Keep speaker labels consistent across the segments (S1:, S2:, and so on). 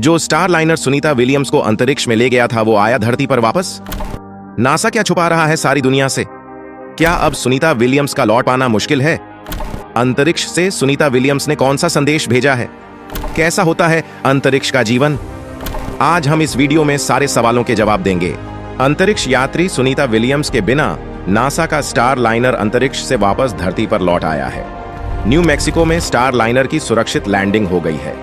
S1: जो star liner Sunita Williams को अंतरिक्ष में ले गया था वो आया धरती पर वापस। नासा क्या छुपा रहा है सारी दुनिया से? क्या अब सुनीता विलियम्स का लौट पाना मुश्किल है? अंतरिक्ष से सुनीता विलियम्स ने कौन सा संदेश भेजा है? कैसा होता है अंतरिक्ष का जीवन? आज हम इस वीडियो में सारे सवालों के जवाब देंगे। अंतरिक्ष यात्री सुनीता विलियम्स के बिना नासा का स्टार लाइनर अंतरिक्ष से वापस धरती पर लौट आया है। न्यू मैक्सिको में स्टार लाइनर की सुरक्षित लैंडिंग हो गई है।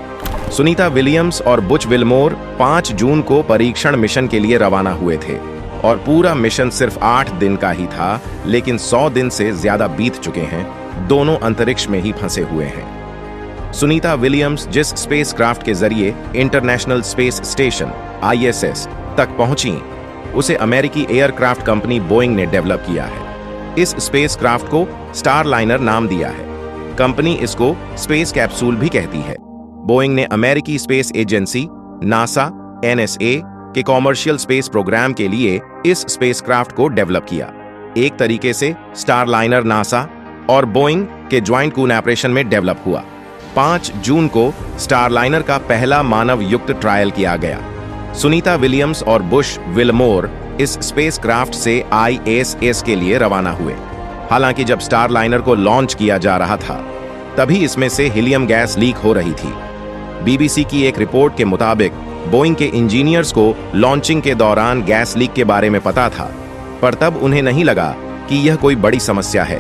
S1: सुनीता विलियम्स और बुच विल्मोर 5 जून को परीक्षण मिशन के लिए रवाना हुए थे और पूरा मिशन सिर्फ 8 दिन का ही था, लेकिन 100 दिन से ज्यादा बीत चुके हैं। दोनों अंतरिक्ष में ही फंसे हुए हैं। सुनीता विलियम्स जिस स्पेसक्राफ्ट के जरिए इंटरनेशनल स्पेस स्टेशन ISS तक पहुंची, उसे अमेरिकी एयरक्राफ्ट कंपनी बोइंग ने डेवलप किया है। इस स्पेसक्राफ्ट को स्टार लाइनर नाम दिया है। कंपनी इसको स्पेस कैप्सूल भी कहती है। बोइंग ने अमेरिकी स्पेस एजेंसी नासा NSA के कॉमर्शियल स्पेस प्रोग्राम के लिए इस स्पेसक्राफ्ट को डेवलप किया। एक तरीके से स्टार लाइनर नासा और बोइंग के ज्वाइंट कोलैबोरेशन में डेवलप हुआ। 5 जून को स्टार लाइनर का पहला मानव युक्त ट्रायल किया गया। सुनीता विलियम्स और बुच विल्मोर इस स्पेसक्राफ्ट से ISS के लिए रवाना हुए। हालांकि जब स्टार लाइनर को लॉन्च किया जा रहा था, तभी इसमें से हीलियम गैस लीक हो रही थी। BBC की एक रिपोर्ट के मुताबिक बोइंग के इंजीनियर्स को लॉन्चिंग के दौरान गैस लीक के बारे में पता था, पर तब उन्हें नहीं लगा कि यह कोई बड़ी समस्या है।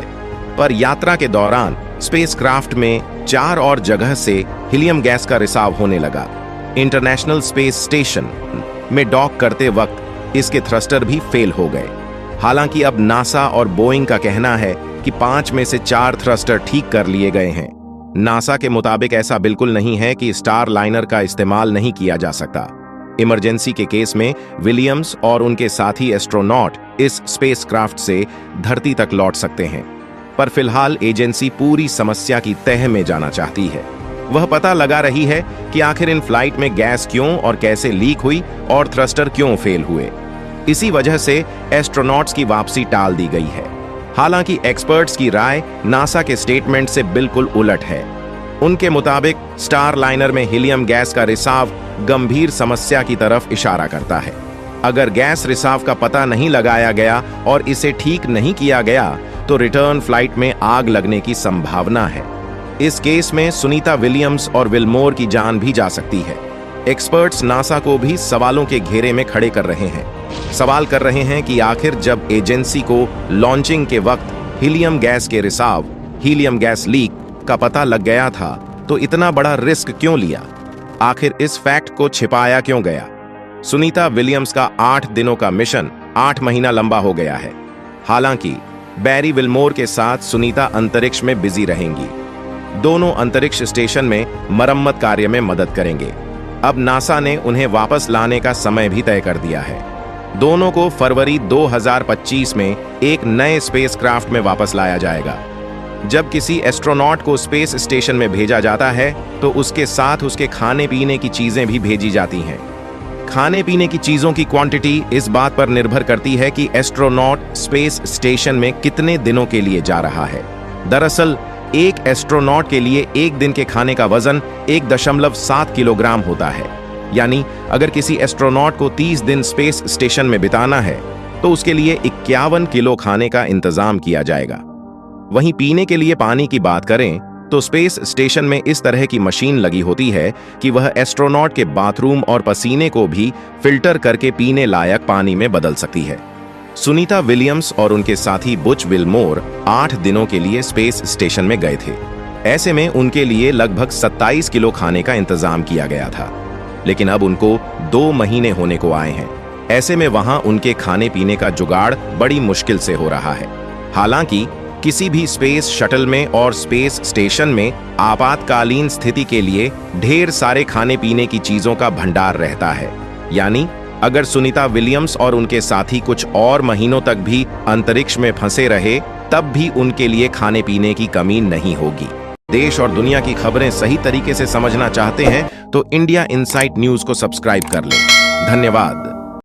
S1: पर यात्रा के दौरान स्पेसक्राफ्ट में 4 और जगह से हीलियम गैस का रिसाव होने लगा। इंटरनेशनल स्पेस स्टेशन में डॉक करते वक्त इसके थ्रस्टर भी फेल हो गए। हालांकि अब नासा और बोइंग का कहना है कि 5 में से 4 थ्रस्टर ठीक कर लिए गए हैं। नासा के मुताबिक ऐसा बिल्कुल नहीं है कि स्टार लाइनर का इस्तेमाल नहीं किया जा सकता। इमरजेंसी के केस में विलियम्स और उनके साथी एस्ट्रोनॉट इस स्पेसक्राफ्ट से धरती तक लौट सकते हैं। पर फिलहाल एजेंसी पूरी समस्या की तह में जाना चाहती है। वह पता लगा रही है कि आखिर इन फ्लाइट में गैस क्यों और कैसे लीक हुई और थ्रस्टर क्यों फेल हुए। इसी वजह से एस्ट्रोनॉट्स की वापसी टाल दी गई है। हालांकि एक्सपर्ट्स की राय नासा के स्टेटमेंट से बिल्कुल उलट है। उनके मुताबिक स्टार लाइनर में हीलियम गैस का रिसाव गंभीर समस्या की तरफ इशारा करता है। अगर गैस रिसाव का पता नहीं लगाया गया और इसे ठीक नहीं किया गया तो रिटर्न फ्लाइट में आग लगने की संभावना है। इस केस में सुनीता विलियम्स और विल्मोर की जान भी जा सकती है। एक्सपर्ट्स नासा को भी सवालों के घेरे में खड़े कर रहे हैं। सवाल कर रहे हैं कि आखिर जब एजेंसी को लॉन्चिंग के वक्त हीलियम गैस के रिसाव, हीलियम गैस लीक का पता लग गया था, तो इतना बड़ा रिस्क क्यों लिया? आखिर इस फैक्ट को छिपाया क्यों गया? सुनीता विलियम्स का 8 दिनों का मिशन 8 महीना लंबा हो गया है। हालांकि बैरी विल्मोर के साथ सुनीता अंतरिक्ष में बिजी रहेंगी। दोनों अंतरिक्ष स्टेशन में मरम्मत कार्य में मदद करेंगे। अब नासा ने उन्हें वापस लाने का समय भी तय कर दिया है। दोनों को फरवरी 2025 में एक नए स्पेसक्राफ्ट में वापस लाया जाएगा। जब किसी एस्ट्रोनॉट को स्पेस स्टेशन में भेजा जाता है तो उसके साथ उसके खाने पीने की चीजें भी भेजी जाती हैं। खाने पीने की चीजों की क्वांटिटी इस बात पर निर्भर करती है कि एस्ट्रोनॉट स्पेस स्टेशन में कितने दिनों के लिए जा रहा है। दरअसल एक एस्ट्रोनॉट के लिए एक दिन के खाने का वजन 1.7 किलोग्राम होता है। यानी अगर किसी एस्ट्रोनॉट को 30 दिन स्पेस स्टेशन में बिताना है तो उसके लिए 51 किलो खाने का इंतजाम किया जाएगा। वहीं पीने के लिए पानी की बात करें तो स्पेस स्टेशन में इस तरह की मशीन लगी होती है कि वह एस्ट्रोनॉट के बाथरूम और पसीने को भी फिल्टर करके पीने लायक पानी में बदल सकती है। सुनीता विलियम्स और उनके साथी बुच विल्मोर 8 दिनों के लिए स्पेस स्टेशन में गए थे। ऐसे में उनके लिए लगभग 27 किलो खाने का इंतजाम किया गया था, लेकिन अब उनको 2 महीने होने को आए हैं। ऐसे में वहां उनके खाने पीने का जुगाड़ बड़ी मुश्किल से हो रहा है। हालांकि किसी भी स्पेस शटल में और स्पेस स्टेशन में आपातकालीन स्थिति के लिए ढेर सारे खाने पीने की चीजों का भंडार रहता है। यानी अगर सुनीता विलियम्स और उनके साथी कुछ और महीनों तक भी अंतरिक्ष में फंसे रहे, तब भी उनके लिए खाने पीने की कमी नहीं होगी। देश और दुनिया की खबरें सही तरीके से समझना चाहते हैं तो इंडिया इनसाइट न्यूज को सब्सक्राइब कर लें। धन्यवाद।